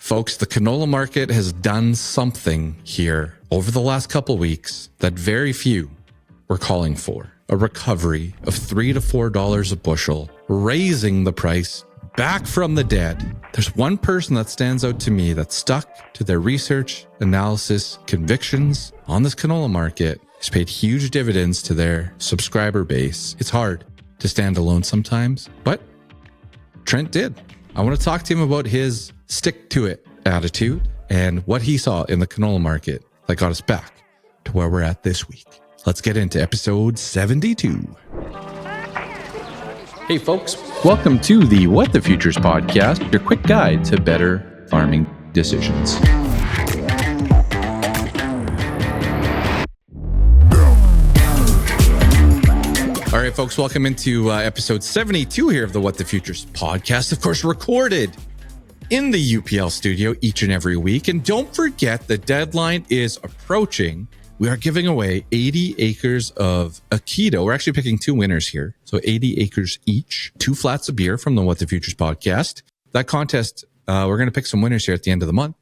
Folks, the canola market has done something here over the last couple weeks that very few were calling for. A recovery of $3 to $4 a bushel, raising the price back from the dead. There's one person that stands out to me that stuck to their research, analysis, convictions on this canola market. Has paid huge dividends to their subscriber base. It's hard to stand alone sometimes, but Trent did. I want to talk to him about his stick to it attitude and what he saw in the canola market that got us back to where we're at this week. Let's get into episode 72. Hey folks, welcome to the What the Futures podcast, your quick guide to better farming decisions. All right, folks, welcome into episode 72 here of the What the Futures podcast. Of course, recorded in the UPL studio each and every week. And don't forget, the deadline is approaching. We are giving away 80 acres of Akito. We're actually picking two winners here. So 80 acres each, 2 flats of beer from the What the Futures podcast. That contest, we're going to pick some winners here at the end of the month.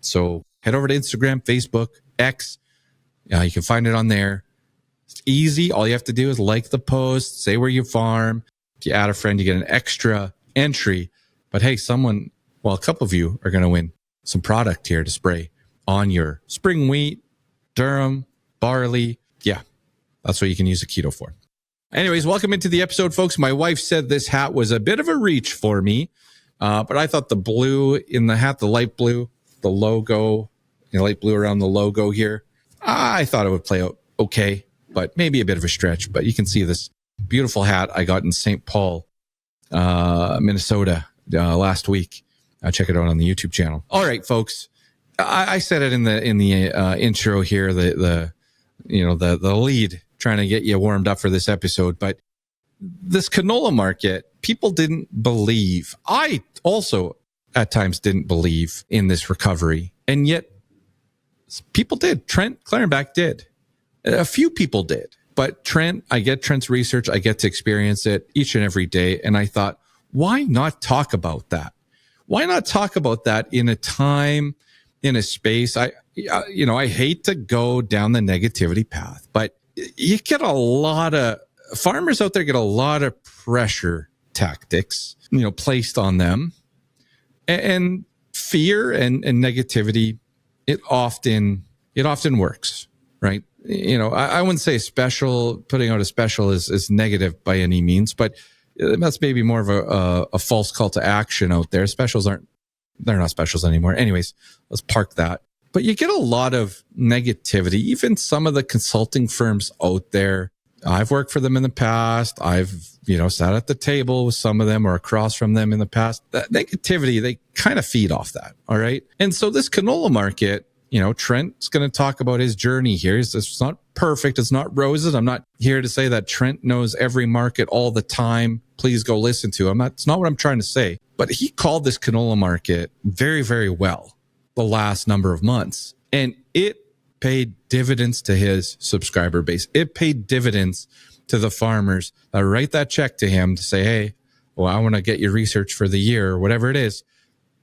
So head over to Instagram, Facebook, X. You can find it on there. It's easy. All you have to do is like the post, say where you farm. If you add a friend, you get an extra entry. But hey, a couple of you are going to win some product here to spray on your spring wheat, durum, barley. Yeah, that's what you can use Akito for. Anyways, welcome into the episode, folks. My wife said this hat was a bit of a reach for me, but I thought the blue in the hat, the light blue, the logo, light blue around the logo here, I thought it would play out okay, but maybe a bit of a stretch. But you can see this beautiful hat I got in St. Paul, Minnesota last week. Check it out on the YouTube channel. All right, folks. I said it in the intro here, the lead, trying to get you warmed up for this episode. But this canola market, people didn't believe. I also at times didn't believe in this recovery, and yet people did. Trent Klarenbach did. A few people did, but Trent, I get Trent's research. I get to experience it each and every day, and I thought, why not talk about that? Why not talk about that in a time, in a space? I hate to go down the negativity path, but you get a lot of farmers out there get a lot of pressure tactics, placed on them, and fear and negativity. It often works, right? I wouldn't say putting out a special is negative by any means, but that's maybe more of a false call to action out there. They're not specials anymore. Anyways, let's park that. But you get a lot of negativity. Even some of the consulting firms out there, I've worked for them in the past. I've, sat at the table with some of them or across from them in the past. That negativity, they kind of feed off that. All right. And so this canola market, Trent's going to talk about his journey here. It's not perfect. It's not roses. I'm not here to say that Trent knows every market all the time. Please go listen to him. That's not what I'm trying to say. But he called this canola market very, very well the last number of months. And it paid dividends to his subscriber base. It paid dividends to the farmers that write that check to him to say, hey, well, I want to get your research for the year or whatever it is.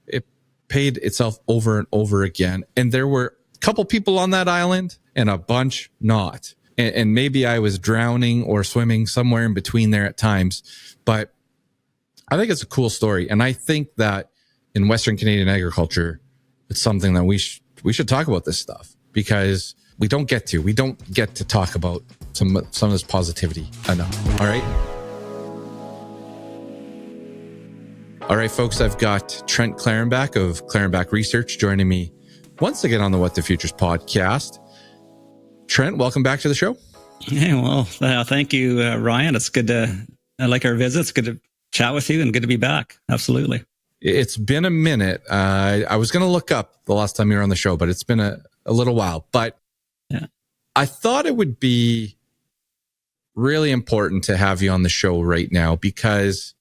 It paid itself over and over again. And there were a couple people on that island and a bunch not. And maybe I was drowning or swimming somewhere in between there at times. But I think it's a cool story. And I think that in Western Canadian agriculture, it's something that we should talk about this stuff, because we don't get to talk about some of this positivity enough. All right, folks, I've got Trent Klarenbach of Klarenbach Research joining me once again on the What the Futures podcast. Trent, welcome back to the show. Yeah, well, thank you, Ryan. It's good I like our visits. Good to chat with you and good to be back. Absolutely. It's been a minute. I was going to look up the last time you were on the show, but it's been a little while. But yeah, I thought it would be really important to have you on the show right now because,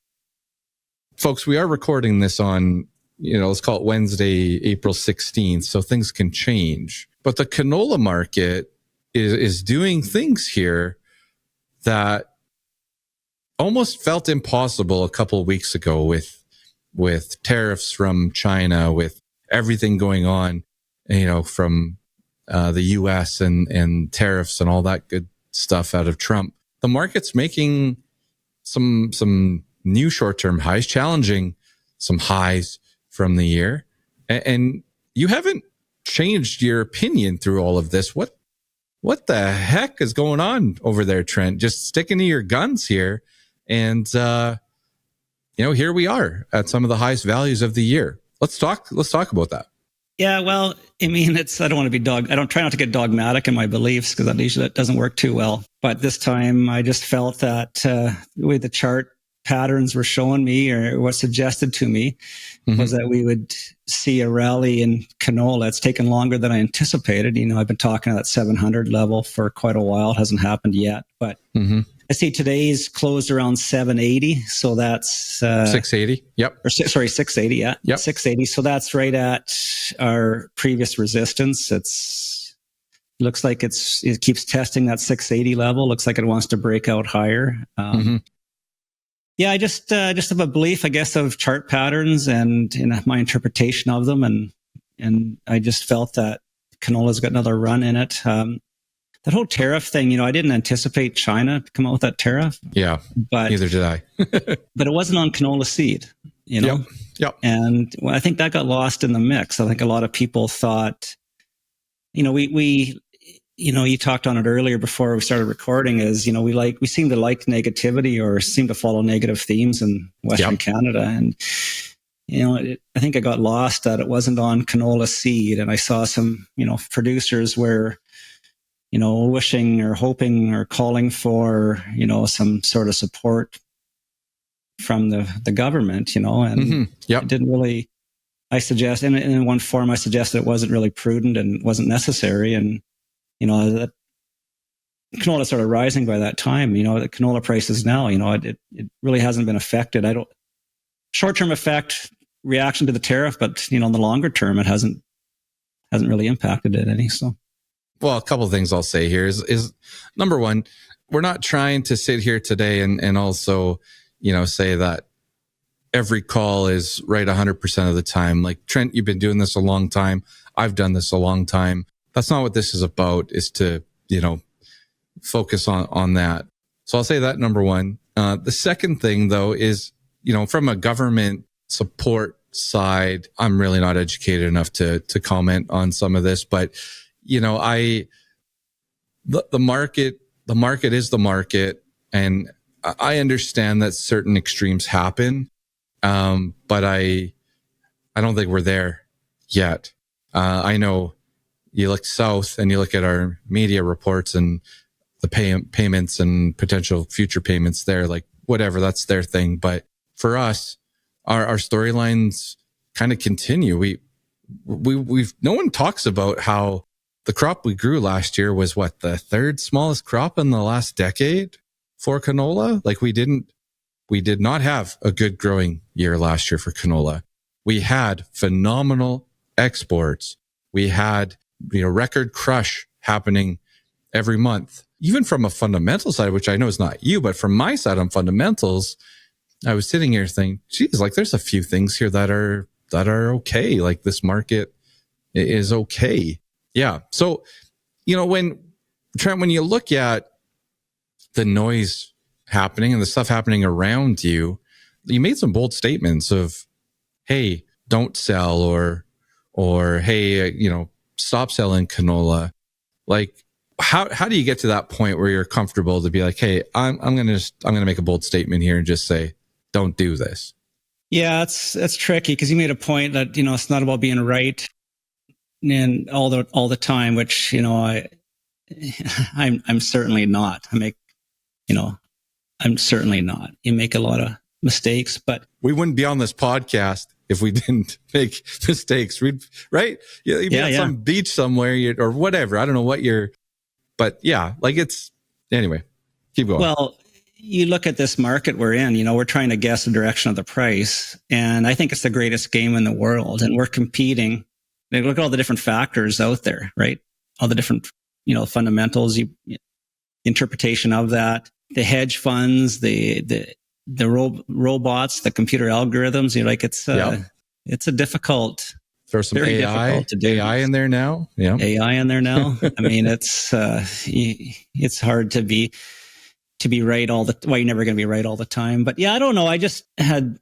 folks, we are recording this on, let's call it Wednesday, April 16th. So things can change. But the canola market is doing things here that almost felt impossible a couple of weeks ago with tariffs from China, with everything going on, from the US and tariffs and all that good stuff out of Trump, the market's making some new short-term highs, challenging some highs from the year. And you haven't changed your opinion through all of this. What the heck is going on over there, Trent? Just sticking to your guns here. And, here we are at some of the highest values of the year. Let's talk about that. Yeah, well, I mean, I don't want to be I don't try not to get dogmatic in my beliefs because that doesn't work too well. But this time I just felt that the way the chart patterns were showing me, or what suggested to me, was that we would see a rally in canola. It's taken longer than I anticipated. I've been talking at that 700 level for quite a while. It hasn't happened yet, but I see today's closed around 780. So that's 680. Yep. Or 680. Yeah. Yep. 680. So that's right at our previous resistance. Looks like it keeps testing that 680 level. Looks like it wants to break out higher. Yeah, I just have a belief, I guess, of chart patterns and my interpretation of them, and I just felt that canola's got another run in it. That whole tariff thing, I didn't anticipate China to come out with that tariff. Yeah, but neither did I. But it wasn't on canola seed, Yep. And I think that got lost in the mix. I think a lot of people thought, we you talked on it earlier before we started recording, is, we seem to like negativity or seem to follow negative themes in Western Canada. And, I think I got lost that it wasn't on canola seed. And I saw some, producers were, wishing or hoping or calling for, some sort of support from the government, and it didn't really, I suggest, in one form, I suggested it wasn't really prudent and wasn't necessary. And, that canola started rising by that time. The canola prices now, it really hasn't been affected. Short-term effect reaction to the tariff, but in the longer term, it hasn't really impacted it any. So, well, a couple of things I'll say here is number one, we're not trying to sit here today and also, say that every call is right 100% of the time. Like, Trent, you've been doing this a long time. I've done this a long time. That's not what this is about, is to, focus on that. So I'll say that, number one. The second thing, though, is, from a government support side, I'm really not educated enough to comment on some of this, but, the market is the market. And I understand that certain extremes happen. But I don't think we're there yet. I know you look south and you look at our media reports and the payments and potential future payments there, like whatever, that's their thing. But for us, our storylines kind of continue. We've no one talks about how the crop we grew last year was the third smallest crop in the last decade for canola. Like, we did not have a good growing year last year for canola. We had phenomenal exports. We had, record crush happening every month. Even from a fundamental side, which I know is not you, but from my side on fundamentals, I was sitting here thinking, geez, like, there's a few things here that are okay. Like, this market is okay. Yeah. So, when you look at the noise happening and the stuff happening around you, you made some bold statements of, hey, don't sell, or hey, stop selling canola. Like, how do you get to that point where you're comfortable to be like, hey, I'm going to make a bold statement here and just say, don't do this? Yeah, that's tricky, because you made a point that, it's not about being right and all the time, which, I'm certainly not. I'm certainly not. You make a lot of mistakes, but we wouldn't be on this podcast if we didn't make mistakes. Right? You'd be on some beach somewhere or whatever. I don't know but yeah, like, anyway, keep going. Well, you look at this market we're in, we're trying to guess the direction of the price. And I think it's the greatest game in the world. And we're competing. Look at all the different factors out there, right? All the different, fundamentals, interpretation of that, the hedge funds, the robots, the computer algorithms. It's a difficult Throw some Very AI, difficult to do. AI in there now. Yeah. AI in there now. I mean, it's hard to be right all the, well, you're never going to be right all the time, but yeah, I don't know. I just had,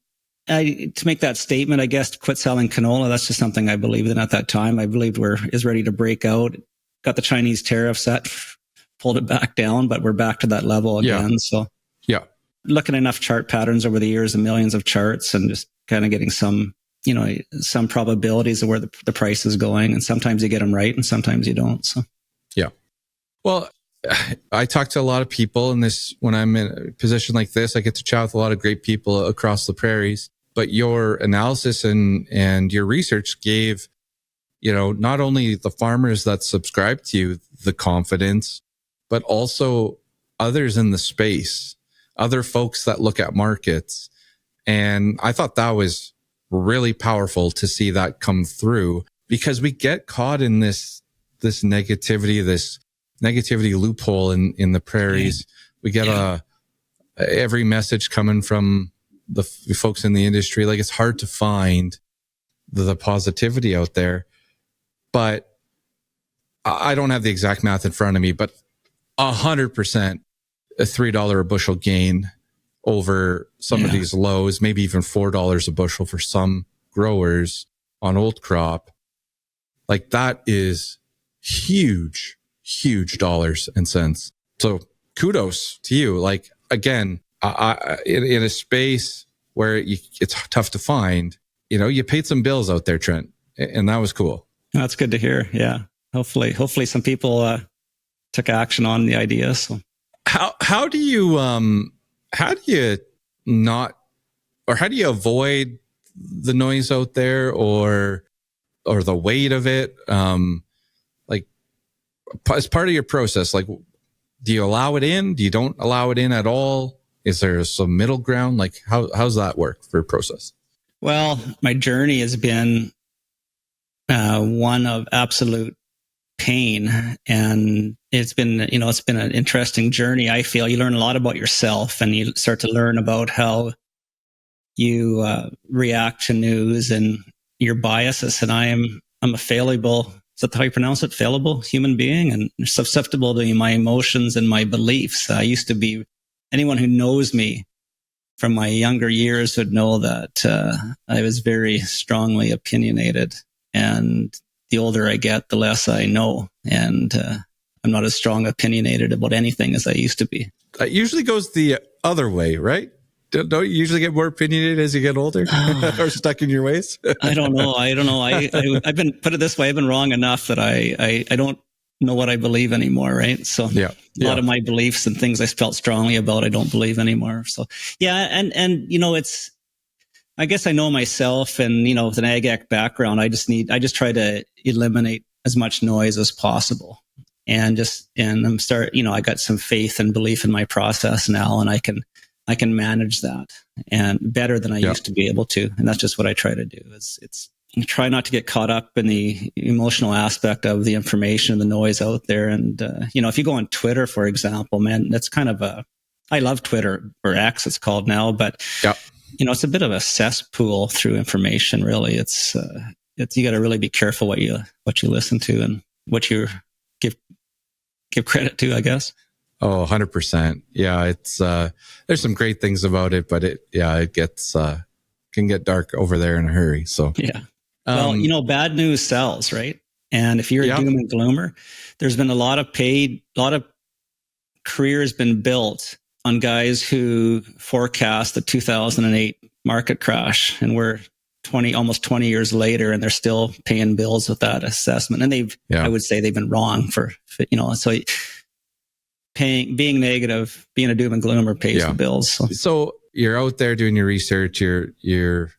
to make that statement, I guess, to quit selling canola. That's just something I believed in at that time. I believed is ready to break out. Got the Chinese tariffs that pulled it back down, but we're back to that level again. So yeah, looking at enough chart patterns over the years and millions of charts and just kind of getting some probabilities of where the price is going. And sometimes you get them right and sometimes you don't. So, yeah. Well, I talk to a lot of people in this, when I'm in a position like this, I get to chat with a lot of great people across the prairies, but your analysis and your research gave, not only the farmers that subscribe to you the confidence, but also others in the space, other folks that look at markets. And I thought that was really powerful to see that come through, because we get caught in this negativity loophole in the prairies. We get every message coming from the folks in the industry. Like, it's hard to find the positivity out there, but I don't have the exact math in front of me, but 100% a $3 a bushel gain over some of these lows, maybe even $4 a bushel for some growers on old crop. Like, that is huge dollars and cents. So kudos to you. Like, again, in a space where it's tough to find, you paid some bills out there, Trent, and that was cool. That's good to hear. Yeah. Hopefully some people took action on the idea. So how do you avoid the noise out there or the weight of it? Like, as part of your process, like, do you allow it in? Do you don't allow it in at all? Is there some middle ground? Like, how's that work for a process? Well, my journey has been one of absolute pain, and it's been an interesting journey. I feel you learn a lot about yourself, and you start to learn about how you react to news and your biases. And I'm a fallible, is that how you pronounce it? Fallible human being, and susceptible to my emotions and my beliefs. I used to be, anyone who knows me from my younger years would know that I was very strongly opinionated, and the older I get, the less I know. And I'm not as strong opinionated about anything as I used to be. That usually goes the other way, right? Don't you usually get more opinionated as you get older or stuck in your ways? I don't know. I've been, put it this way, I've been wrong enough that I don't know what I believe anymore, right? So a lot of my beliefs and things I felt strongly about, I don't believe anymore. So and it's, I guess I know myself, and with an ag background, I just try to eliminate as much noise as possible, and I got some faith and belief in my process now, and I can manage that and better than I used to be able to. And that's just what I try to do. It's try not to get caught up in the emotional aspect of the information and the noise out there. And if you go on Twitter, for example, man, that's kind of I love Twitter, or X it's called now, but it's a bit of a cesspool through information, really. It's you got to really be careful what you listen to and what you give credit to, I guess. Oh, 100%. Yeah, it's there's some great things about it, but it gets can get dark over there in a hurry. So well, bad news sells, right? And if you're a doom and gloomer, there's been a lot of careers been built on guys who forecast the 2008 market crash, and we're almost 20 years later, and they're still paying bills with that assessment. And I would say they've been wrong for so being negative, being a doom and gloomer pays the bills. So you're out there doing your research. You're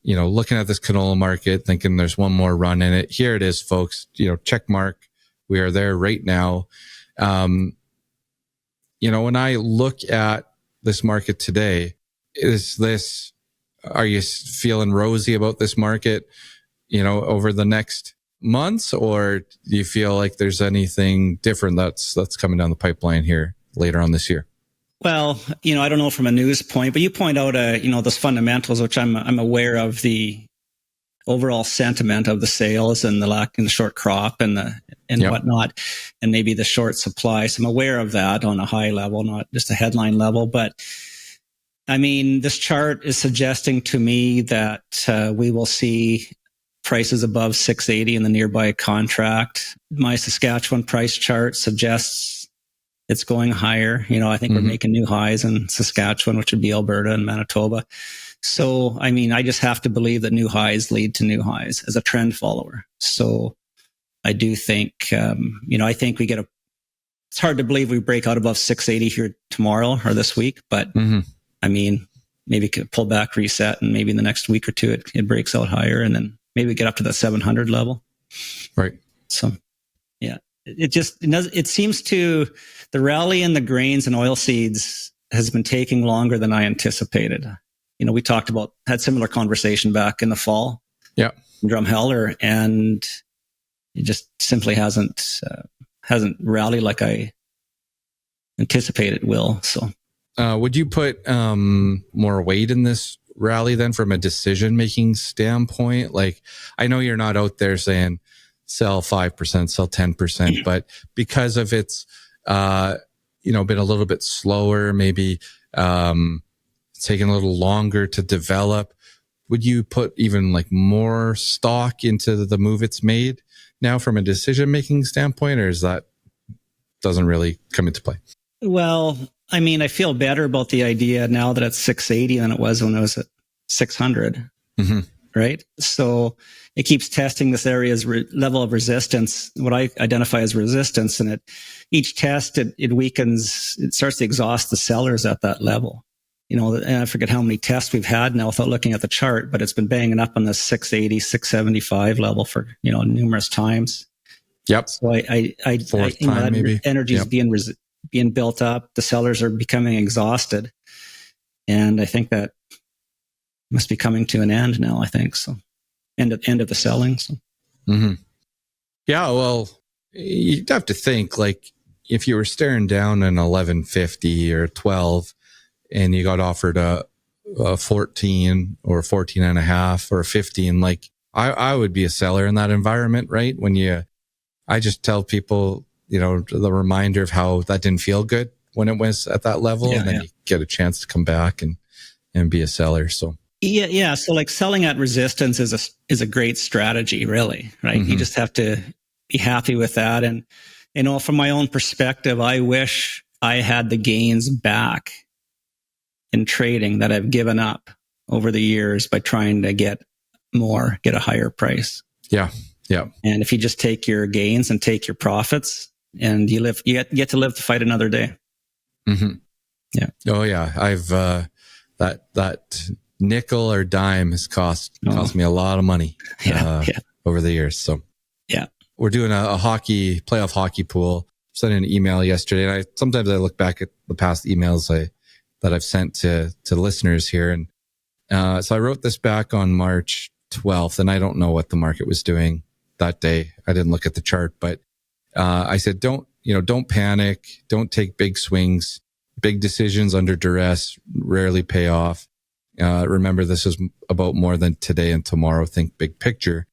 looking at this canola market, thinking there's one more run in it. Here it is, folks. Check mark. We are there right now. When I look at this market today, are you feeling rosy about this market, over the next months, or do you feel like there's anything different that's coming down the pipeline here later on this year? Well, I don't know from a news point, but you point out, those fundamentals, which I'm aware of, the overall sentiment of the sales and the lack in the short crop and whatnot, and maybe the short supply. So I'm aware of that on a high level, not just a headline level. But I mean, this chart is suggesting to me that we will see prices above 680 in the nearby contract. My Saskatchewan price chart suggests it's going higher. I think we're making new highs in Saskatchewan, which would be Alberta and Manitoba. So, I mean, I just have to believe that new highs lead to new highs as a trend follower. So I do think, I think it's hard to believe we break out above 680 here tomorrow or this week, but I mean, maybe could pull back, reset, and maybe in the next week or two, it breaks out higher, and then maybe get up to the 700 level. Right. So, yeah, it seems to, the rally in the grains and oil seeds has been taking longer than I anticipated. We had similar conversation back in the fall. Yeah. In Drumheller, and it just simply hasn't rallied like I anticipate it will. So, would you put more weight in this rally then from a decision-making standpoint? Like, I know you're not out there saying sell 5%, sell 10%, but because of its, been a little bit slower, maybe taking a little longer to develop, would you put even like more stock into the move it's made now from a decision-making standpoint, or is that doesn't really come into play? Well, I mean, I feel better about the idea now that it's 680 than it was when it was at 600, right? So it keeps testing this area's level of resistance, what I identify as resistance, and each test, it weakens, it starts to exhaust the sellers at that level. And I forget how many tests we've had now without looking at the chart, but it's been banging up on the 680, 675 level for, numerous times. Yep. So I time, maybe energy is being built up. The sellers are becoming exhausted. And I think that must be coming to an end now, I think. So end of the selling. So. Yeah. Well, you'd have to think, like, if you were staring down an 1150 or 12, and you got offered a 14 or 14 and a half or 15, like I would be a seller in that environment, right? I just tell people, the reminder of how that didn't feel good when it was at that level, and then you get a chance to come back and be a seller. So yeah. So like selling at resistance is a great strategy, really, right? You just have to be happy with that. And from my own perspective, I wish I had the gains back in trading that I've given up over the years by trying to get a higher price. Yeah. Yeah. And if you just take your gains and take your profits and you get to live to fight another day. Yeah. Oh yeah. I've, that nickel or dime has cost me a lot of money over the years. So yeah, we're doing a playoff hockey pool. Sent an email yesterday, and sometimes I look back at the past emails that I've sent to listeners here. And so I wrote this back on March 12th, and I don't know what the market was doing that day. I didn't look at the chart, but I said, don't panic. Don't take big swings. Big decisions under duress rarely pay off. Remember, this is about more than today and tomorrow. Think big picture.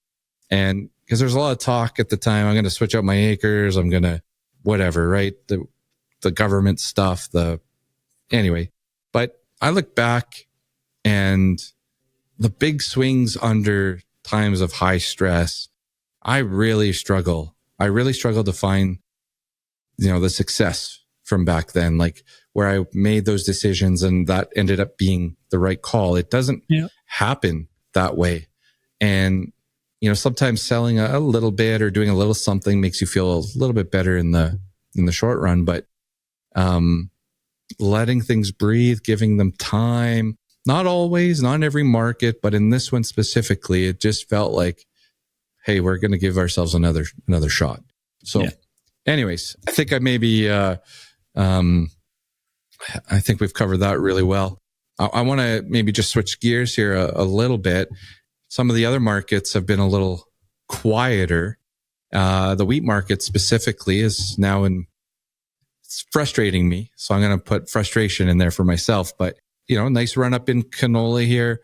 And because there's a lot of talk at the time, I'm going to switch out my acres. I'm going to whatever, right? The government stuff, anyway. But I look back, and the big swings under times of high stress, I really struggle to find, the success from back then, like where I made those decisions and that ended up being the right call. It doesn't happen that way. And, sometimes selling a little bit or doing a little something makes you feel a little bit better in the short run. But, letting things breathe, giving them time, not always, not in every market, but in this one specifically, it just felt like, hey, we're going to give ourselves another shot. So anyways, I think I think we've covered that really well. I want to maybe just switch gears here a little bit. Some of the other markets have been a little quieter. The wheat market specifically is now it's frustrating me. So I'm going to put frustration in there for myself, but nice run up in canola here.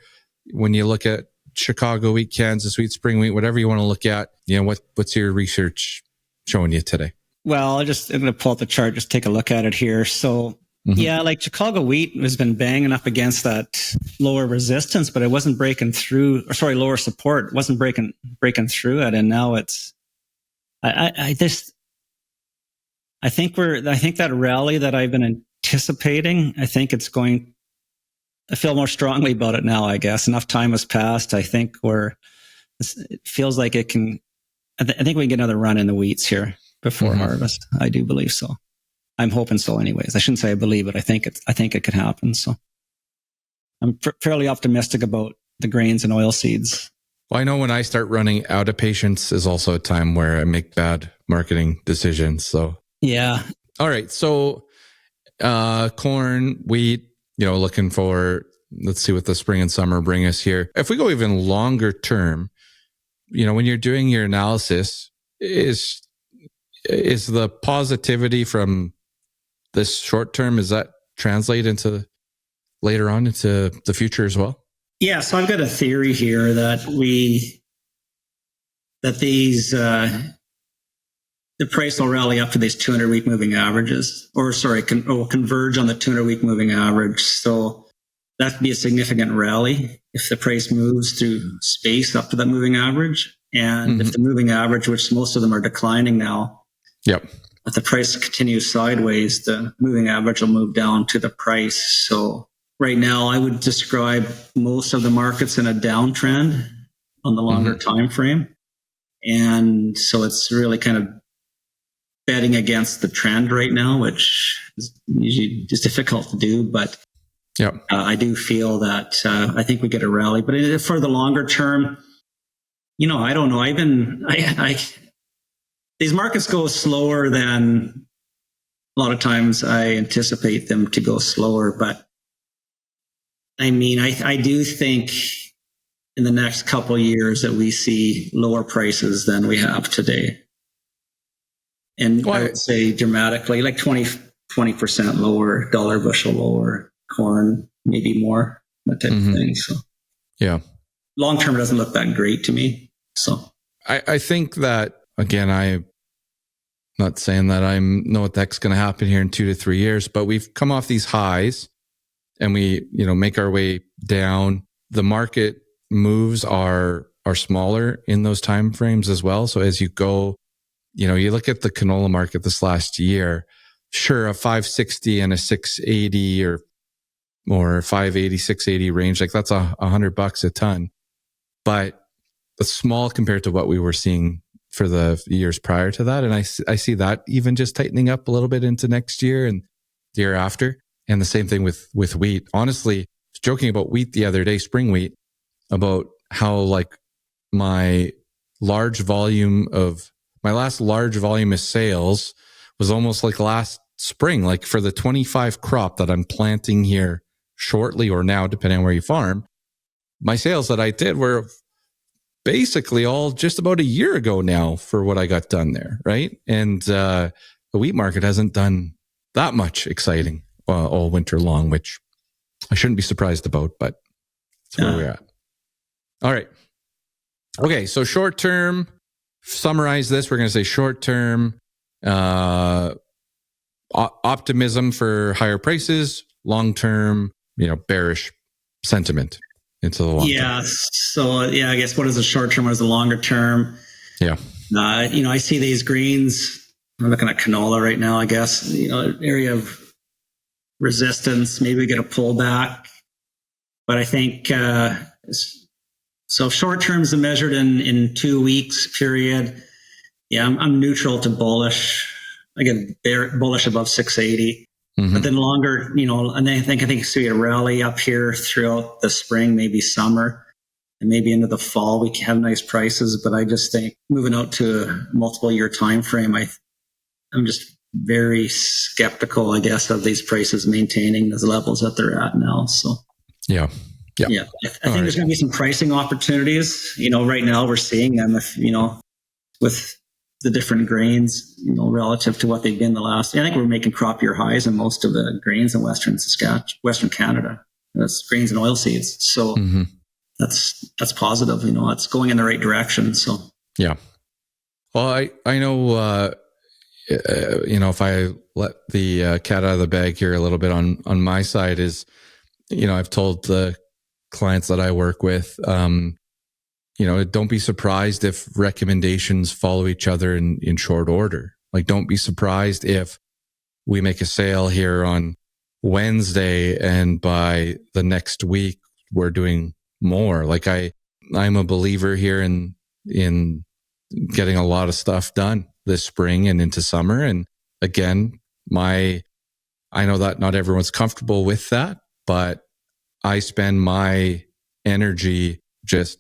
When you look at Chicago wheat, Kansas wheat, spring wheat, whatever you want to look at. What's your research showing you today? Well, I'm going to pull out the chart, just take a look at it here. So yeah, like Chicago wheat has been banging up against that lower resistance, but it wasn't breaking through, lower support, wasn't breaking through it. And now it's, I think that rally that I've been anticipating, I feel more strongly about it now, I guess. Enough time has passed. I think it feels like it can, I think we can get another run in the wheats here before harvest. I do believe so. I'm hoping so anyways. I shouldn't say I believe it. I think it could happen. So I'm fairly optimistic about the grains and oil seeds. Well, I know when I start running out of patience is also a time where I make bad marketing decisions. So yeah. All right. So corn, wheat, looking for, let's see what the spring and summer bring us here. If we go even longer term, when you're doing your analysis, is the positivity from this short term, is that translate into later on into the future as well? Yeah. So I've got a theory here that the price will rally up to these 200-week moving averages, will converge on the 200-week moving average. So that could be a significant rally if the price moves through space up to that moving average. And if the moving average, which most of them are declining now, if the price continues sideways, the moving average will move down to the price. So right now, I would describe most of the markets in a downtrend on the longer time frame. And so it's really kind of betting against the trend right now, which is usually just difficult to do. But I do feel that I think we get a rally. But for the longer term, I don't know. These markets go slower than a lot of times I anticipate them to go slower. But I mean, I do think in the next couple of years that we see lower prices than we have today. And I would say dramatically, like 20% lower, dollar bushel lower, corn, maybe more, that type of thing. So yeah, long term, it doesn't look that great to me. So I think that, again, I'm not saying that I know what the heck's going to happen here in 2 to 3 years, but we've come off these highs and we, make our way down. The market moves are smaller in those time frames as well. So as you go, you look at the canola market this last year, sure, a 560 and a 680 or 580, 680 range, like that's $100 a ton. But it's small compared to what we were seeing for the years prior to that. And I see that even just tightening up a little bit into next year and the year after. And the same thing with wheat. Honestly, I was joking about wheat the other day, spring wheat, about how like my last large volume of sales was almost like last spring, like for the 25 crop that I'm planting here shortly or now, depending on where you farm. My sales that I did were basically all just about a year ago now for what I got done there, right? And the wheat market hasn't done that much exciting all winter long, which I shouldn't be surprised about, but that's where we're at. All right. Okay, so short term, summarize this. We're going to say short term, optimism for higher prices, long term, bearish sentiment into the long term. So I guess what is the short term? What is the longer term? Yeah. I see these greens. I'm looking at canola right now, I guess, area of resistance, maybe we get a pullback. But I think, so short term is measured in 2 weeks period. Yeah, I'm neutral to bullish. I get bullish above 680. But then longer, and I think it's going to be a rally up here throughout the spring, maybe summer, and maybe into the fall. We can have nice prices, but I just think moving out to a multiple year time frame, I'm just very skeptical, I guess, of these prices maintaining those levels that they're at now. So yeah. I think there's going to be some pricing opportunities. Right now we're seeing them with the different grains, relative to what they've been the last. I think we're making crop year highs in most of the grains in Western Canada. That's grains and oil seeds. So that's positive. It's going in the right direction. So yeah. Well, I know, if I let the cat out of the bag here a little bit on my side is, I've told the clients that I work with, don't be surprised if recommendations follow each other in short order. Like, don't be surprised if we make a sale here on Wednesday and by the next week we're doing more. Like I'm a believer here in getting a lot of stuff done this spring and into summer. And again, I know that not everyone's comfortable with that, but I spend my energy just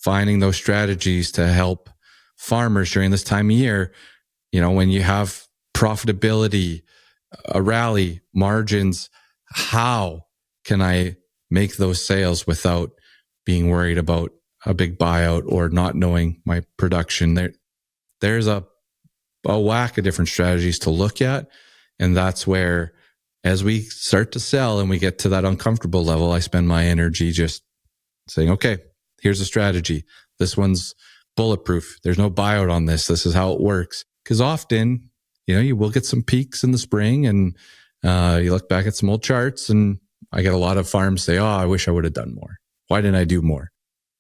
finding those strategies to help farmers during this time of year. When you have profitability, a rally, margins, how can I make those sales without being worried about a big buyout or not knowing my production? There's a whack of different strategies to look at. And that's where, as we start to sell and we get to that uncomfortable level, I spend my energy just saying, okay, here's a strategy. This one's bulletproof. There's no buyout on this. This is how it works. Because often, you will get some peaks in the spring and you look back at some old charts, and I get a lot of farms say, oh, I wish I would have done more. Why didn't I do more?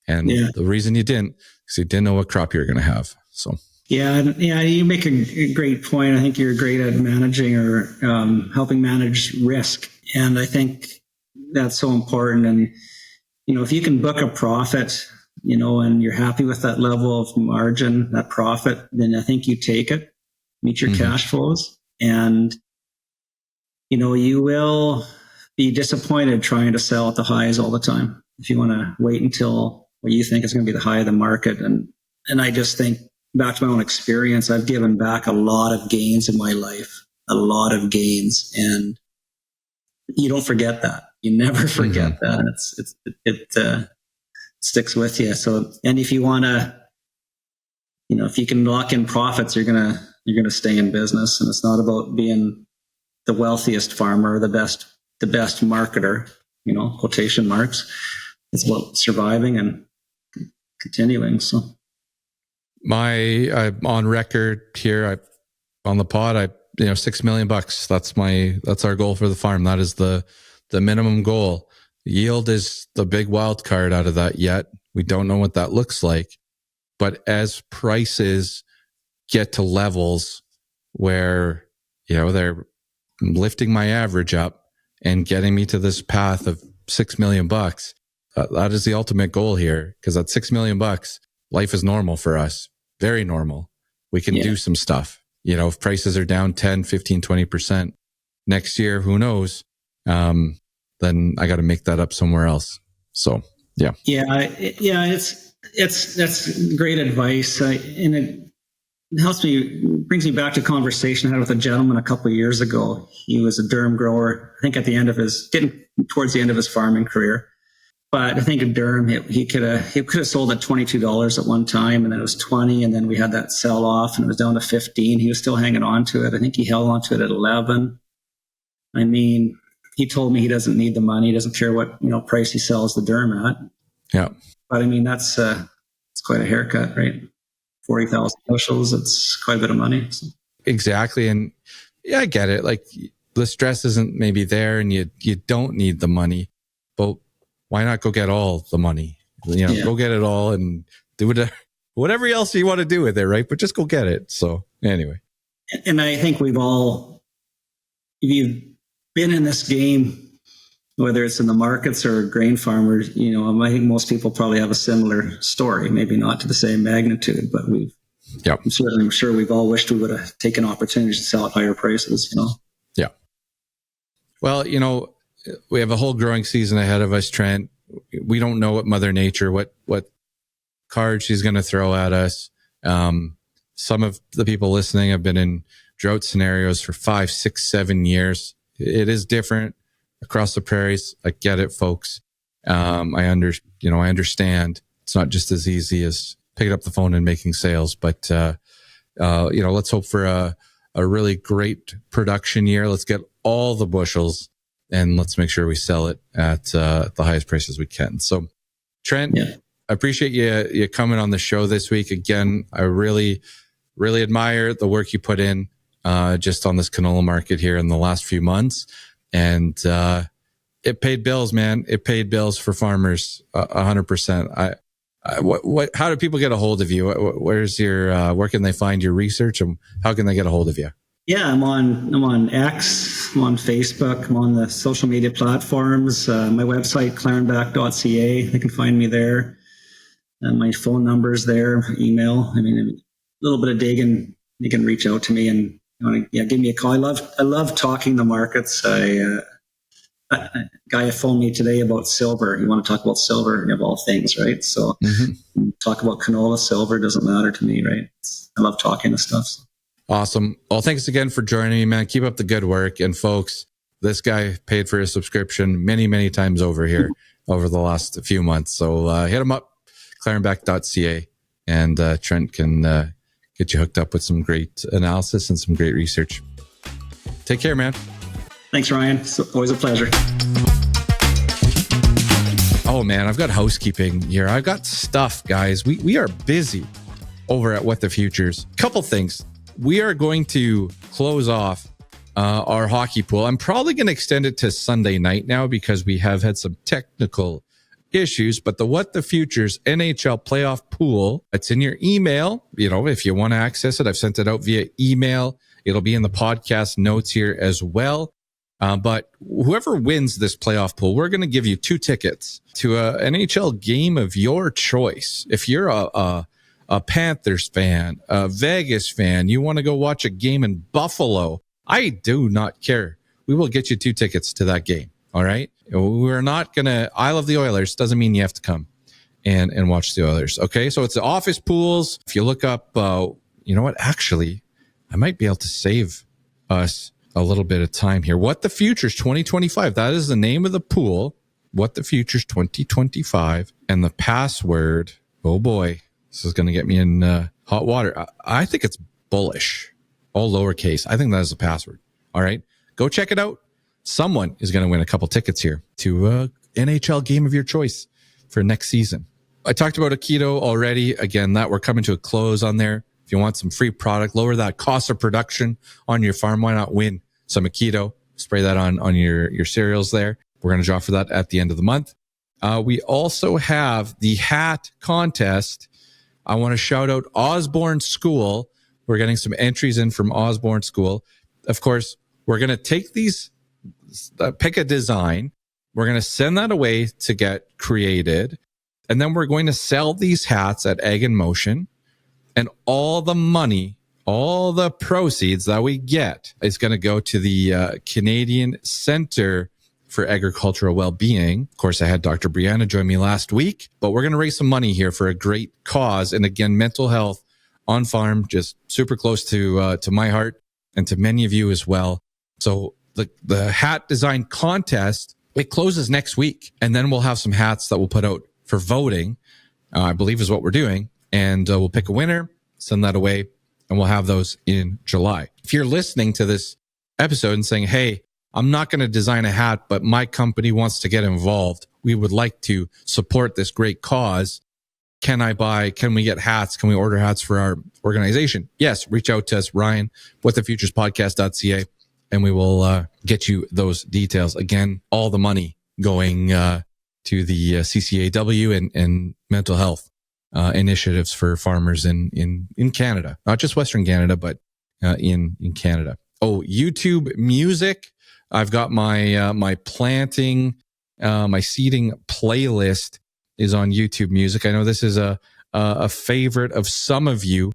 And the reason you didn't, is you didn't know what crop you were going to have. So yeah, you make a great point. I think you're great at managing or helping manage risk, and I think that's so important. And if you can book a profit, and you're happy with that level of margin, that profit, then I think you take it, meet your cash flows, and you will be disappointed trying to sell at the highs all the time if you want to wait until what you think is going to be the high of the market. And I just think, back to my own experience, I've given back a lot of gains in my life, a lot of gains, and you don't forget that. You never forget that. It sticks with you. So, and if you want to, if you can lock in profits, you're gonna stay in business. And it's not about being the wealthiest farmer or the best marketer, quotation marks. It's about surviving and continuing. So, I'm on record here. On the pod, $6 million. That's our goal for the farm. That is the minimum goal. Yield is the big wild card out of that yet. We don't know what that looks like. But as prices get to levels where, they're lifting my average up and getting me to this path of $6 million, that is the ultimate goal here. Because at $6 million, life is normal for us. Very normal. We can do some stuff. If prices are down 10, 15, 20% next year, who knows? Then I got to make that up somewhere else. So, yeah. That's great advice. And it brings me back to a conversation I had with a gentleman a couple of years ago. He was a durum grower, I think getting towards the end of his farming career. But I think in durum, he could have sold at $22 at one time, and then it was 20, and then we had that sell off, and it was down to 15. He was still hanging on to it. I think he held on to it at 11. I mean, he told me he doesn't need the money. He doesn't care what price he sells the durum at. Yeah, but I mean it's quite a haircut, right? 40,000 bushels. It's quite a bit of money. So. Exactly, and I get it. Like, the stress isn't maybe there, and you don't need the money, but why not go get all the money? Go get it all and do whatever else you want to do with it, right? But just go get it. So anyway, and I think if you've been in this game, whether it's in the markets or grain farmers, I think most people probably have a similar story, maybe not to the same magnitude, but I'm sure we've all wished we would have taken opportunities to sell at higher prices, Yeah. Well, we have a whole growing season ahead of us, Trent. We don't know what Mother Nature, what card she's going to throw at us. Some of the people listening have been in drought scenarios for 5, 6, 7 years. It is different across the prairies. I get it, folks. I understand it's not just as easy as picking up the phone and making sales, but let's hope for a really great production year. Let's get all the bushels and let's make sure we sell it at the highest prices we can. So Trent, I appreciate you coming on the show this week. Again, I really, really admire the work you put in just on this canola market here in the last few months. And it paid bills, man. It paid bills for farmers 100%. How do people get a hold of you? Where's your where can they find your research, and how can they get a hold of you? Yeah, I'm on X, I'm on Facebook, I'm on the social media platforms. My website, Klarenbach.ca, they can find me there. My phone number's there, email. I mean, a little bit of digging, you can reach out to me and give me a call. I love talking the markets. A guy phoned me today about silver. You want to talk about silver of all things, right? So talk about canola, silver, doesn't matter to me, right? I love talking the stuff. So. Awesome. Well, thanks again for joining me, man. Keep up the good work. And folks, this guy paid for his subscription many, many times over here over the last few months. So hit him up, Klarenbach.ca, and Trent can get you hooked up with some great analysis and some great research. Take care, man. Thanks, Ryan. It's always a pleasure. Oh, man, I've got housekeeping here. I've got stuff, guys. We are busy over at What the Futures. Couple things. We are going to close off our hockey pool. I'm probably going to extend it to Sunday night now because we have had some technical issues. But the What the Futures NHL playoff pool, it's in your email. If you want to access it, I've sent it out via email. It'll be in the podcast notes here as well. But whoever wins this playoff pool, we're going to give you 2 tickets to an NHL game of your choice. If you're a Panthers fan, a Vegas fan, you want to go watch a game in Buffalo, I do not care. We will get you 2 tickets to that game. All right. We're not going to, I love the Oilers. Doesn't mean you have to come and watch the Oilers. Okay. So it's the office pools. If you look up, you know what? Actually, I might be able to save us a little bit of time here. What the Futures 2025. That is the name of the pool. What the Futures 2025. And the password, oh boy, this is going to get me in hot water. I think it's bullish, all lowercase. I think that is the password. All right. Go check it out. Someone is going to win a couple tickets here to a NHL game of your choice for next season. I talked about Akito already. Again, that we're coming to a close on there. If you want some free product, lower that cost of production on your farm, why not win some Akito? Spray that on your cereals there. We're going to draw for that at the end of the month. We also have the hat contest. I want to shout out Osborne School. We're getting some entries in from Osborne School. Of course, we're going to take these, pick a design. We're going to send that away to get created. And then we're going to sell these hats at Egg in Motion. And all the money, all the proceeds that we get is going to go to the Canadian Centre for Agricultural Wellbeing. Of course, I had Dr. Brianna join me last week, but we're going to raise some money here for a great cause. And again, mental health on farm, just super close to my heart and to many of you as well. So the hat design contest, it closes next week. And then we'll have some hats that we'll put out for voting, I believe is what we're doing. And we'll pick a winner, send that away, and we'll have those in July. If you're listening to this episode and saying, hey, I'm not going to design a hat, but my company wants to get involved. We would like to support this great cause. Can we get hats? Can we order hats for our organization? Yes. Reach out to us, Ryan, whatthefuturespodcast.ca, and we will get you those details. Again, all the money going to the CCAW and mental health initiatives for farmers in Canada, not just Western Canada, but in Canada. Oh, YouTube music. I've got my planting, my seeding playlist is on YouTube Music. I know this is a favorite of some of you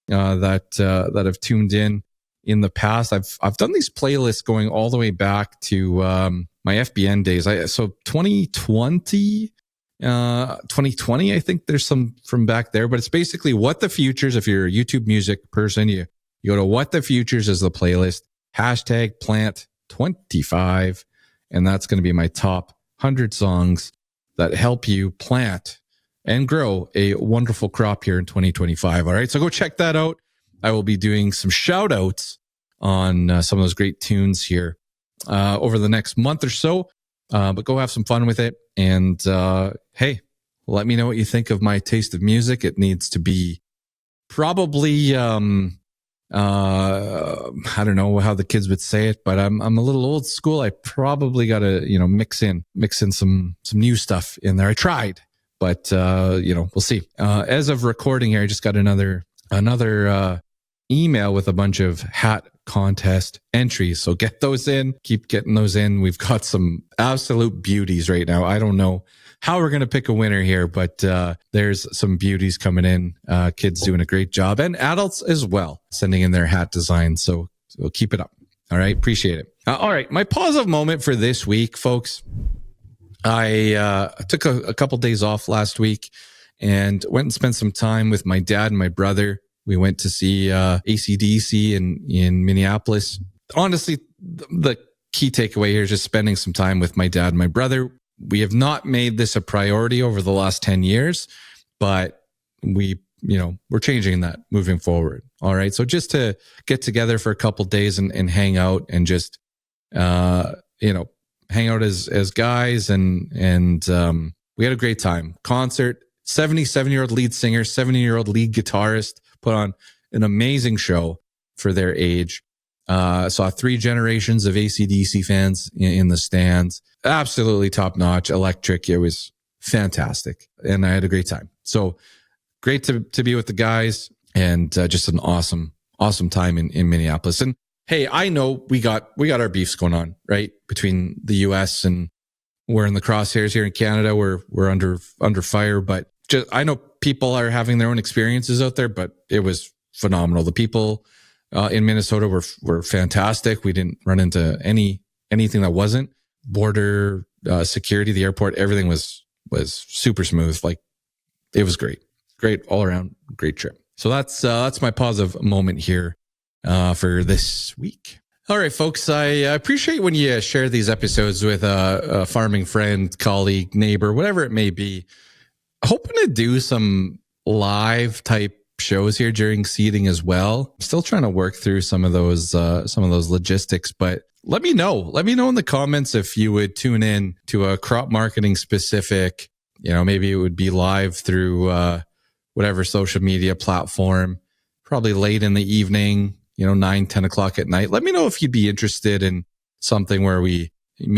that have tuned in the past. I've done these playlists going all the way back to my FBN days. So 2020, I think there's some from back there, but it's basically What the Futures. If you're a YouTube Music person, you go to What the Futures is the playlist, hashtag plant 25. And that's going to be my top 100 songs that help you plant and grow a wonderful crop here in 2025. All right. So go check that out. I will be doing some shout outs on some of those great tunes here over the next month or so. But go have some fun with it. And hey, Let me know what you think of my taste of music. It needs to be probably, I don't know how the kids would say it, but I'm a little old school. I probably got to, mix in some new stuff in there. I tried, but, we'll see. As of recording here, I just got another email with a bunch of hat contest entries. So get those in, keep getting those in. We've got some absolute beauties right now. I don't know how we're going to pick a winner here, but there's some beauties coming in. Kids doing a great job, and adults as well, sending in their hat designs. So keep it up. All right. Appreciate it. All right. My positive moment for this week, folks. I took a couple days off last week and went and spent some time with my dad and my brother. We went to see AC/DC in Minneapolis. Honestly, the key takeaway here is just spending some time with my dad and my brother. We have not made this a priority over the last 10 years, but we're changing that moving forward. All right. So just to get together for a couple days and hang out and just, hang out as guys and we had a great time. Concert, 77-year-old lead singer, 70-year-old lead guitarist put on an amazing show for their age. Saw 3 generations of AC/DC fans in the stands. Absolutely top notch, electric. It was fantastic. And I had a great time. So great to be with the guys, and just an awesome time in Minneapolis. And hey, I know we got our beefs going on, right? Between the US and we're in the crosshairs here in Canada. We're under fire, but I know people are having their own experiences out there, but it was phenomenal. The people in Minnesota were fantastic. We didn't run into anything that wasn't border security, the airport. Everything was super smooth. Like, it was great all around, great trip. So that's my positive moment here for this week. All right, folks, I appreciate when you share these episodes with a farming friend, colleague, neighbor, whatever it may be. Hoping to do some live type shows here during seeding as well. Still trying to work through some of those logistics, but let me know in the comments if you would tune in to a crop marketing specific, maybe it would be live through whatever social media platform, probably late in the evening, 9, 10 o'clock at night. Let me know if you'd be interested in something where me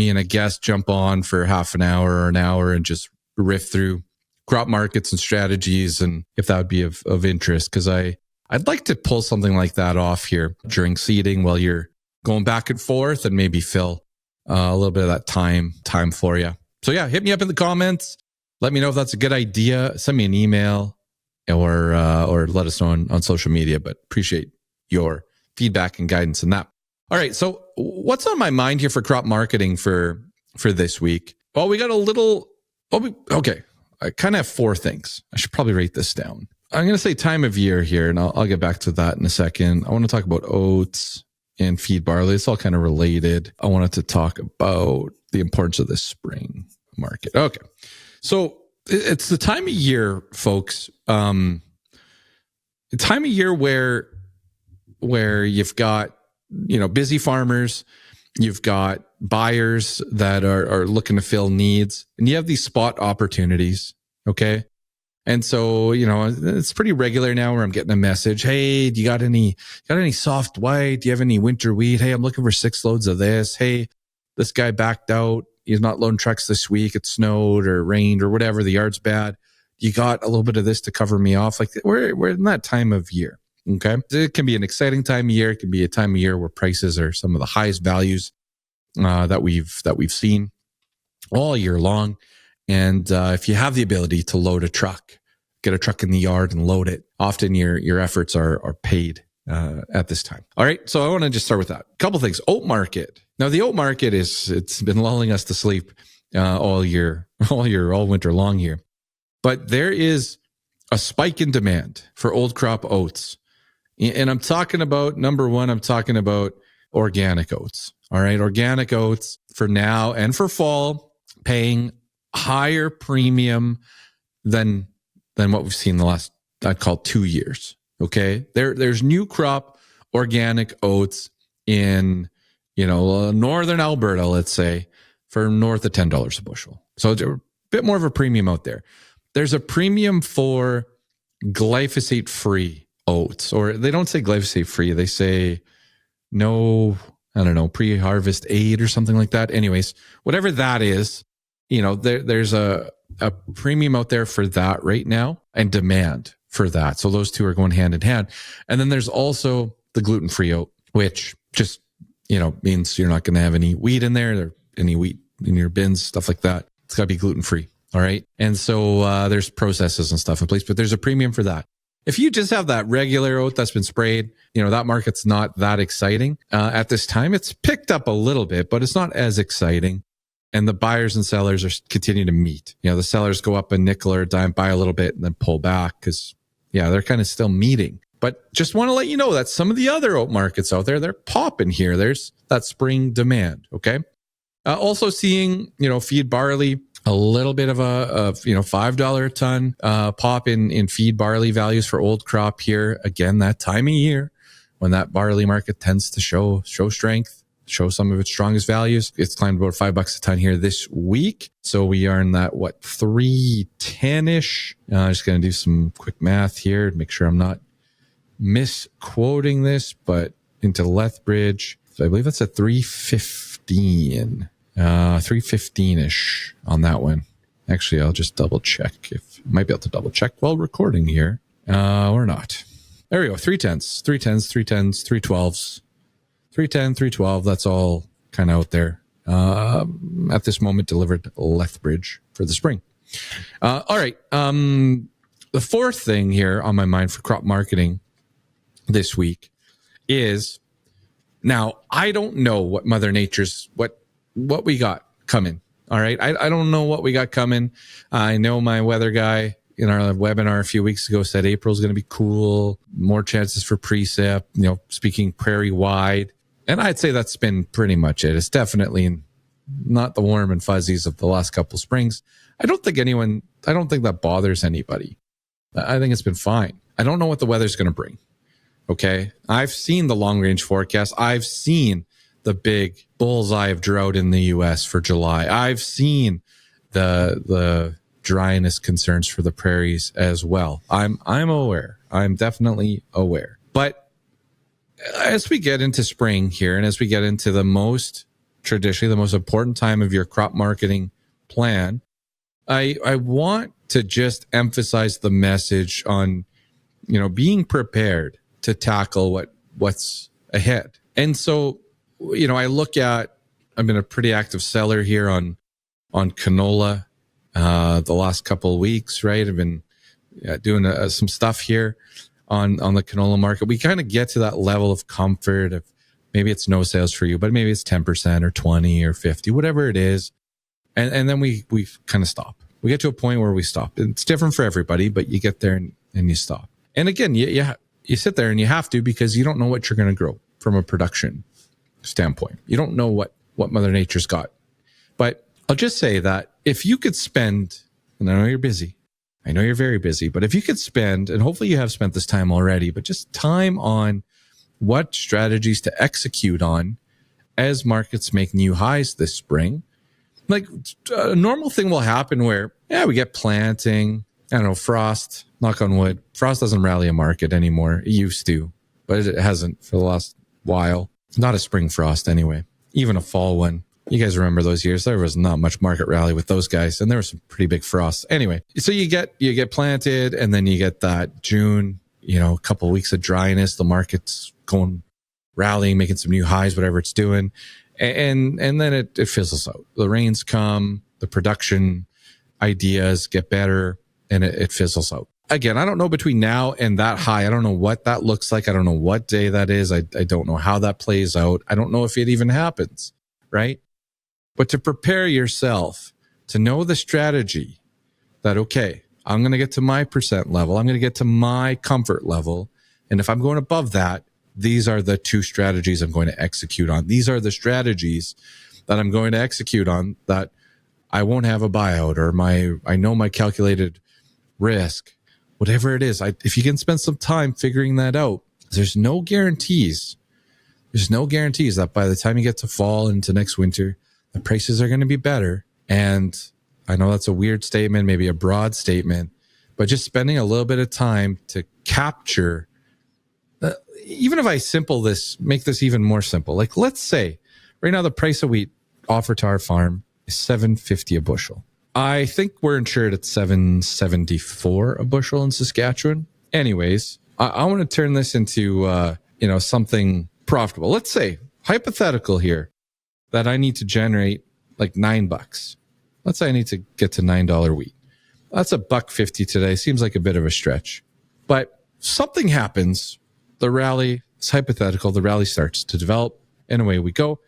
and a guest jump on for half an hour or an hour and just riff through crop markets and strategies, and if that would be of interest, because I'd like to pull something like that off here during seeding while you're going back and forth, and maybe fill a little bit of that time for you. So yeah, hit me up in the comments. Let me know if that's a good idea. Send me an email or let us know on social media, but appreciate your feedback and guidance in that. All right. So what's on my mind here for crop marketing for this week? Well, we got okay. I kind of have 4 things. I should probably write this down. I'm going to say time of year here, and I'll get back to that in a second. I want to talk about oats and feed barley. It's all kind of related. I wanted to talk about the importance of the spring market. Okay. So it's the time of year, folks. The time of year where you've got, busy farmers, you've got buyers that are looking to fill needs, and you have these spot opportunities. Okay. And so, it's pretty regular now where I'm getting a message. Hey, do you got any soft white? Do you have any winter wheat? Hey, I'm looking for 6 loads of this. Hey, this guy backed out. He's not loading trucks this week. It snowed or rained or whatever. The yard's bad. You got a little bit of this to cover me off. Like, we're in that time of year. Okay. It can be an exciting time of year. It can be a time of year where prices are some of the highest values that we've seen all year long. And if you have the ability to load a truck, get a truck in the yard and load it, often your efforts are paid at this time. All right. So I want to just start with that. A couple things. Oat market. Now the oat market it's been lulling us to sleep all winter long here. But there is a spike in demand for old crop oats. And I'm talking about, number one, I'm talking about organic oats. All right. Organic oats for now and for fall, paying higher premium than what we've seen the last, I'd call 2 years. Okay. There's new crop organic oats in, northern Alberta, let's say, for north of $10 a bushel. So it's a bit more of a premium out there. there's a premium for glyphosate-free oats, or they don't say glyphosate-free. They say no, I don't know, pre-harvest aid or something like that. Anyways, whatever that is, there's a premium out there for that right now and demand for that. So those two are going hand in hand. And then there's also the gluten-free oat, which just, means you're not going to have any wheat in there or any wheat in your bins, stuff like that. It's got to be gluten-free. All right. And so there's processes and stuff in place, but there's a premium for that. If you just have that regular oat that's been sprayed, that market's not that exciting. At this time, it's picked up a little bit, but it's not as exciting. And the buyers and sellers are continuing to meet. The sellers go up a nickel or a dime, buy a little bit, and then pull back because, they're kind of still meeting. But just want to let you know that some of the other oat markets out there, they're popping here. There's that spring demand. Okay. Also seeing, feed barley, a little bit of a $5 a ton pop in feed barley values for old crop here. Again, that time of year when that barley market tends to show strength, show some of its strongest values. It's climbed about $5 a ton here this week. So we are in that, 310-ish. Just going to do some quick math here to make sure I'm not misquoting this, but into Lethbridge, so I believe that's at 315. 315-ish on that one. Actually, I'll just double check I might be able to double check while recording here. Or not. There we go. 310s, 312s, 310, 312. That's all kind of out there. At this moment, delivered Lethbridge for the spring. All right. The fourth thing here on my mind for crop marketing this week is, now I don't know what Mother Nature's, what we got coming. All right. I don't know what we got coming. I know my weather guy in our webinar a few weeks ago said April's going to be cool, more chances for precip, speaking prairie wide. And I'd say that's been pretty much it. It's definitely not the warm and fuzzies of the last couple springs. I don't think that bothers anybody. I think it's been fine. I don't know what the weather's going to bring. Okay. I've seen the long range forecast. I've seen the big bullseye of drought in the US for July. I've seen the dryness concerns for the prairies as well. I'm aware. I'm definitely aware. But as we get into spring here, and as we get into traditionally the most important time of your crop marketing plan, I want to just emphasize the message on, being prepared to tackle what's ahead. And so, I've been a pretty active seller here on canola the last couple of weeks, right? I've been doing some stuff here on the canola market. We kind of get to that level of comfort of maybe it's no sales for you, but maybe it's 10% or 20 or 50, whatever it is. And then we kind of stop. We get to a point where we stop. It's different for everybody, but you get there and you stop. And again, you sit there and you have to, because you don't know what you're going to grow from a production standpoint. You don't know what Mother Nature's got. But I'll just say that if you could spend, and I know you're busy, I know you're very busy, but if you could spend, and hopefully you have spent this time already, but just time on what strategies to execute on as markets make new highs this spring. Like a normal thing will happen where, we get planting, I don't know, frost, knock on wood. Frost doesn't rally a market anymore. It used to, but it hasn't for the last while. Not a spring frost anyway, even a fall one. You guys remember those years? There was not much market rally with those guys, and there were some pretty big frosts. Anyway, so you get planted, and then you get that June, a couple of weeks of dryness. The market's going rallying, making some new highs, whatever it's doing, and then it fizzles out. The rains come, the production ideas get better, and it fizzles out. Again, I don't know between now and that high. I don't know what that looks like. I don't know what day that is. I don't know how that plays out. I don't know if it even happens, right? But to prepare yourself to know the strategy that, okay, I'm going to get to my percent level. I'm going to get to my comfort level. And if I'm going above that, these are the two strategies I'm going to execute on. These are the strategies that I'm going to execute on that I won't have a buyout, or I know my calculated risk, whatever it is. If you can spend some time figuring that out, there's no guarantees. There's no guarantees that by the time you get to fall into next winter, the prices are going to be better. And I know that's a weird statement, maybe a broad statement, but just spending a little bit of time to capture, even if I make this even more simple. Like, let's say right now the price of wheat offered to our farm is $7.50 a bushel. I think we're insured at $7.74 a bushel in Saskatchewan. Anyways, I want to turn this into something profitable. Let's say, hypothetical here, that I need to generate like $9. Let's say I need to get to $9 wheat. That's $1.50 today. Seems like a bit of a stretch, but something happens. The rally, it's hypothetical. The rally starts to develop, and away we go.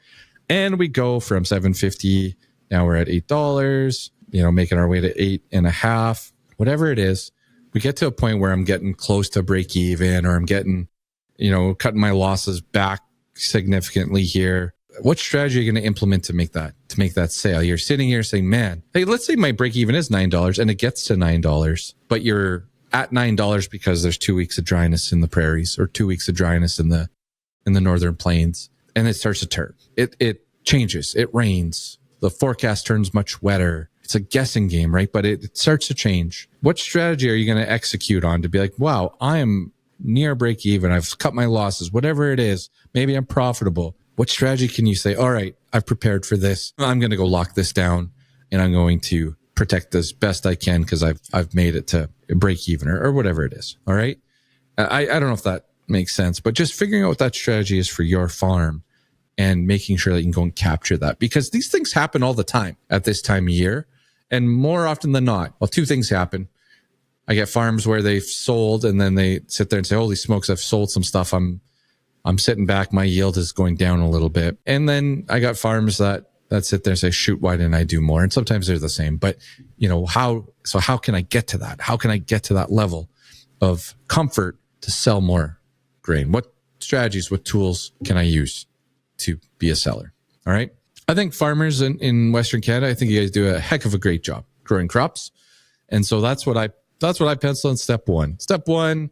And we go from $7.50. Now we're at $8. Making our way to $8.50, whatever it is. We get to a point where I'm getting close to break even, or I'm getting, cutting my losses back significantly here. What strategy are you going to implement to make that sale? You're sitting here saying, man, hey, let's say my break even is $9 and it gets to $9, but you're at $9 because there's 2 weeks of dryness in the prairies, or 2 weeks of dryness in the northern plains. And it starts to turn. It changes. It rains. The forecast turns much wetter. It's a guessing game, right? But it starts to change. What strategy are you going to execute on to be like, wow, I am near break even. I've cut my losses, whatever it is. Maybe I'm profitable. What strategy can you say, all right, I've prepared for this. I'm going to go lock this down, and I'm going to protect as best I can because I've made it to break even, or whatever it is. All right. I don't know if that makes sense, but just figuring out what that strategy is for your farm and making sure that you can go and capture that, because these things happen all the time at this time of year. And more often than not, well, two things happen. I get farms where they've sold and then they sit there and say, holy smokes, I've sold some stuff. I'm sitting back. My yield is going down a little bit. And then I got farms that sit there and say, shoot, why didn't I do more? And sometimes they're the same, but how can I get to that? How can I get to that level of comfort to sell more grain? What strategies, what tools can I use to be a seller? All right. I think farmers in Western Canada, I think you guys do a heck of a great job growing crops. And so that's what I pencil in step one. Step one,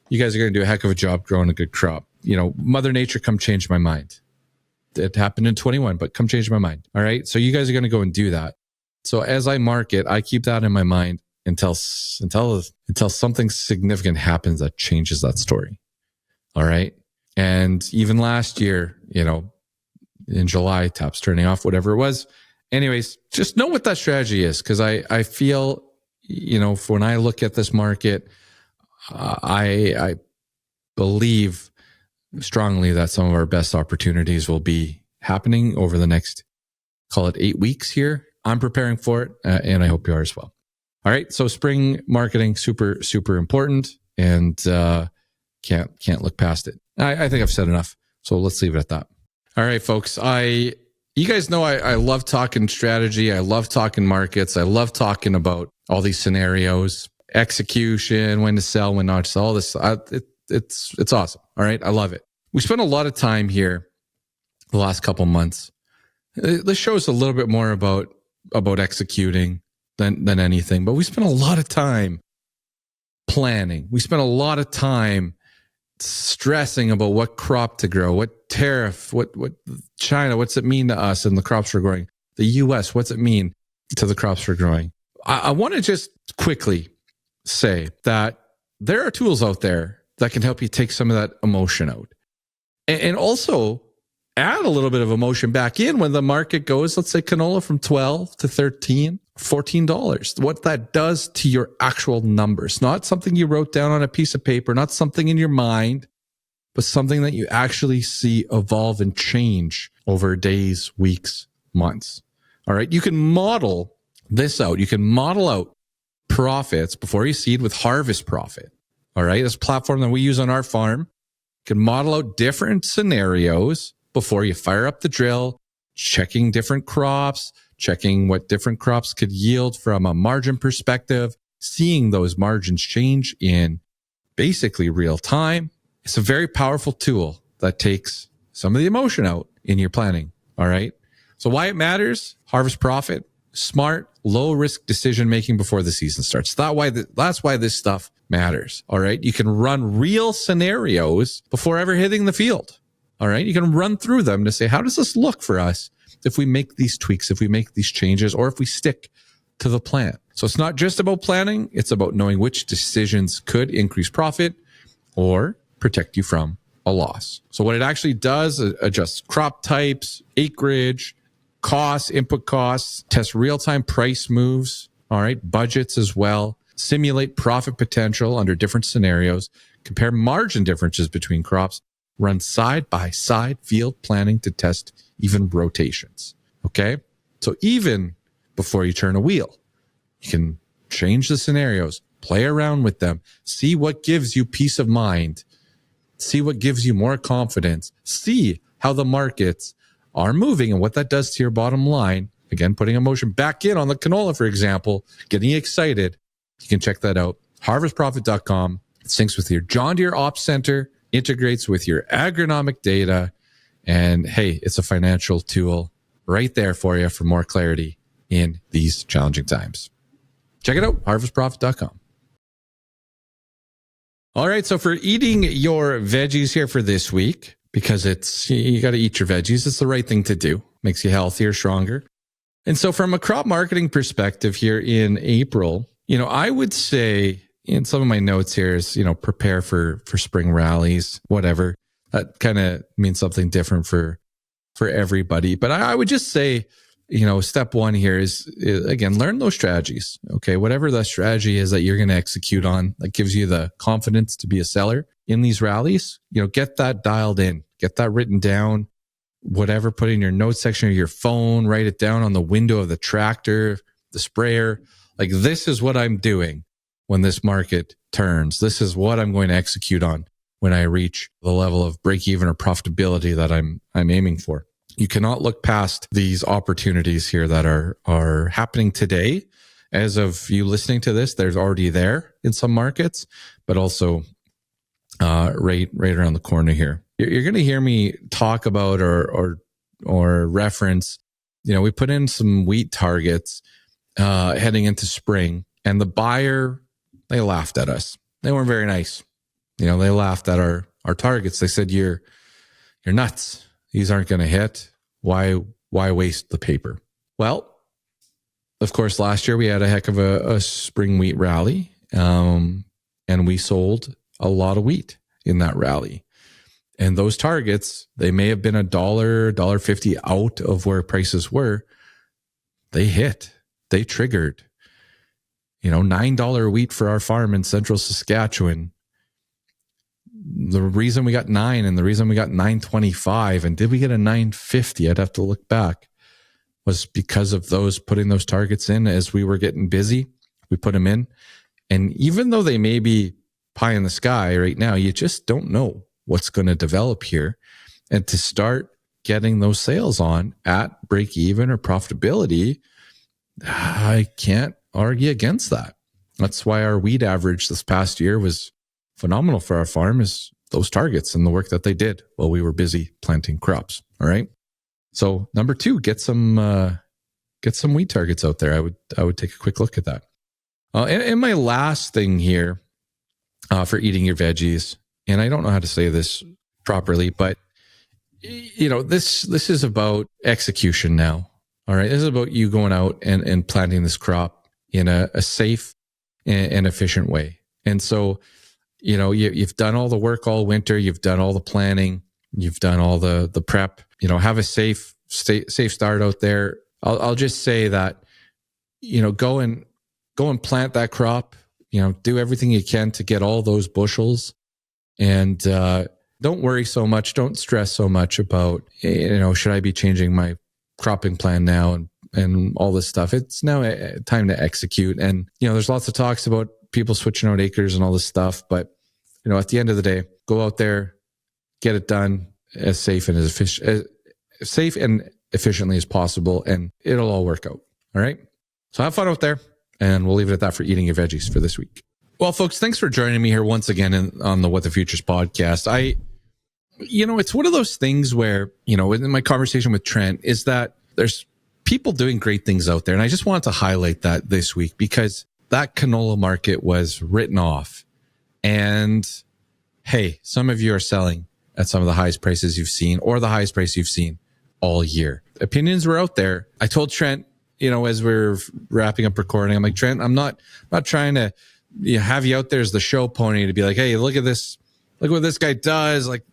you guys are going to do a heck of a job growing a good crop. Mother Nature, come change my mind. It happened in 21, but come change my mind. All right. So you guys are going to go and do that. So as I market, I keep that in my mind until something significant happens that changes that story. All right. And even last year, in July, taps turning off, whatever it was. Anyways, just know what that strategy is. Cause I feel, when I look at this market, I believe strongly that some of our best opportunities will be happening over the next, call it 8 weeks here. I'm preparing for it, and I hope you are as well. All right. So spring marketing, super, super important, and can't look past it. I think I've said enough. So let's leave it at that. All right, folks. You guys know I love talking strategy. I love talking markets. I love talking about all these scenarios, execution, when to sell, when not to sell, all this. It's awesome. All right. I love it. We spent a lot of time here the last couple months. This show is a little bit more about executing than anything, but we spent a lot of time planning. We spent a lot of time stressing about what crop to grow, what tariff, what China, what's it mean to us and the crops we're growing? The US, what's it mean to the crops we're growing? I want to just quickly say that there are tools out there that can help you take some of that emotion out. And also add a little bit of emotion back in when the market goes, let's say canola from 12 to 13, $14. What that does to your actual numbers, not something you wrote down on a piece of paper, not something in your mind, but something that you actually see evolve and change over days, weeks, months. All right. You can model this out. You can model out profits before you seed with harvest profit. All right. This platform that we use on our farm can model out different scenarios before you fire up the drill, checking different crops, checking what different crops could yield from a margin perspective, seeing those margins change in basically real time. It's a very powerful tool that takes some of the emotion out in your planning. All right. So why it matters, harvest profit, smart, low risk decision making before the season starts. That's why this stuff matters. All right. You can run real scenarios before ever hitting the field. All right. You can run through them to say, how does this look for us if we make these tweaks, if we make these changes, or if we stick to the plan. So it's not just about planning. It's about knowing which decisions could increase profit or protect you from a loss. So what it actually does, it adjusts crop types, acreage, costs, input costs, test real-time price moves, all right, budgets as well, simulate profit potential under different scenarios, compare margin differences between crops, run side-by-side field planning to test even rotations, okay? So even before you turn a wheel, you can change the scenarios, play around with them, see what gives you peace of mind, see what gives you more confidence, see how the markets are moving and what that does to your bottom line. Again, putting emotion back in on the canola, for example, getting you excited. You can check that out. harvestprofit.com. It syncs with your John Deere Ops Center, integrates with your agronomic data. And hey, it's a financial tool right there for you for more clarity in these challenging times. Check it out, harvestprofit.com. All right, so for eating your veggies here for this week, because you got to eat your veggies, it's the right thing to do. Makes you healthier, stronger. And so from a crop marketing perspective here in April, I would say in some of my notes here is, prepare for spring rallies, whatever. That kind of means something different for everybody. But I would just say, step one here is again, learn those strategies. Okay. Whatever the strategy is that you're going to execute on that gives you the confidence to be a seller in these rallies, get that dialed in, get that written down, whatever, put it in your notes section of your phone, write it down on the window of the tractor, the sprayer. Like, this is what I'm doing when this market turns. This is what I'm going to execute on when I reach the level of break even or profitability that I'm aiming for. You cannot look past these opportunities here that are happening today. As of you listening to this, there's already there in some markets, but also right around the corner here. You're going to hear me talk about or reference, we put in some wheat targets heading into spring, and the buyer, they laughed at us. They weren't very nice. They laughed at our targets. They said, you're nuts. These aren't going to hit. Why waste the paper? Well, of course, last year we had a heck of a spring wheat rally, and we sold a lot of wheat in that rally. And those targets, they may have been $1.50 out of where prices were. They hit. They triggered. $9 wheat for our farm in central Saskatchewan. The reason we got 9 and the reason we got 9.25, and did we get a 9.50? I'd have to look back, was because of putting those targets in as we were getting busy. We put them in. And even though they may be pie in the sky right now, you just don't know what's going to develop here. And to start getting those sales on at break even or profitability, I can't argue against that. That's why our wheat average this past year was phenomenal for our farm, is those targets and the work that they did while we were busy planting crops. All right. So number 2, get some wheat targets out there. I would take a quick look at that. And my last thing here for eating your veggies, and I don't know how to say this properly, but this is about execution now. All right. This is about you going out and planting this crop in a safe and efficient way. And so, you've done all the work all winter. You've done all the planning. You've done all the prep. Have a safe start out there. I'll just say that, go and plant that crop. Do everything you can to get all those bushels, and don't worry so much. Don't stress so much about, should I be changing my cropping plan now and all this stuff. It's now time to execute. And, there's lots of talks about people switching out acres and all this stuff. But, at the end of the day, go out there, get it done as safe and efficiently as possible, and it'll all work out. All right. So have fun out there, and we'll leave it at that for eating your veggies for this week. Well, folks, thanks for joining me here once again on the What the Futures podcast. It's one of those things where, in my conversation with Trent, is that there's people doing great things out there. And I just wanted to highlight that this week, because that canola market was written off. And hey, some of you are selling at some of the highest prices you've seen, or the highest price you've seen all year. Opinions were out there. I told Trent, as we're wrapping up recording, I'm like, Trent, I'm not trying to have you out there as the show pony to be like, hey, look at this, look what this guy does, like,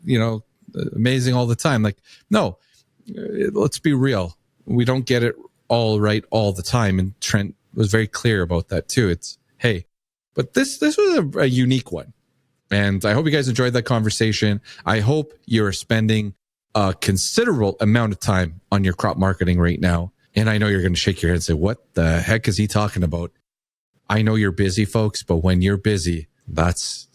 amazing all the time. Like, no, let's be real. We don't get it all right all the time. And Trent was very clear about that too. It's, hey, but this was a unique one. And I hope you guys enjoyed that conversation. I hope you're spending a considerable amount of time on your crop marketing right now. And I know you're going to shake your head and say, what the heck is he talking about? I know you're busy, folks, but when you're busy, that's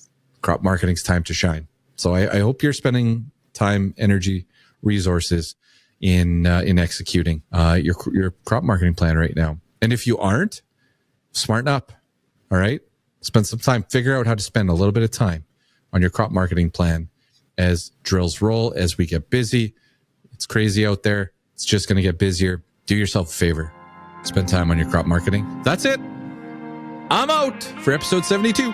crop marketing's time to shine. So I hope you're spending time, energy, resources in executing your crop marketing plan right now. And if you aren't, smarten up. All right. Spend some time, figure out how to spend a little bit of time on your crop marketing plan as drills roll, as we get busy. It's crazy out there. It's just going to get busier. Do yourself a favor. Spend time on your crop marketing. That's it. I'm out for episode 72.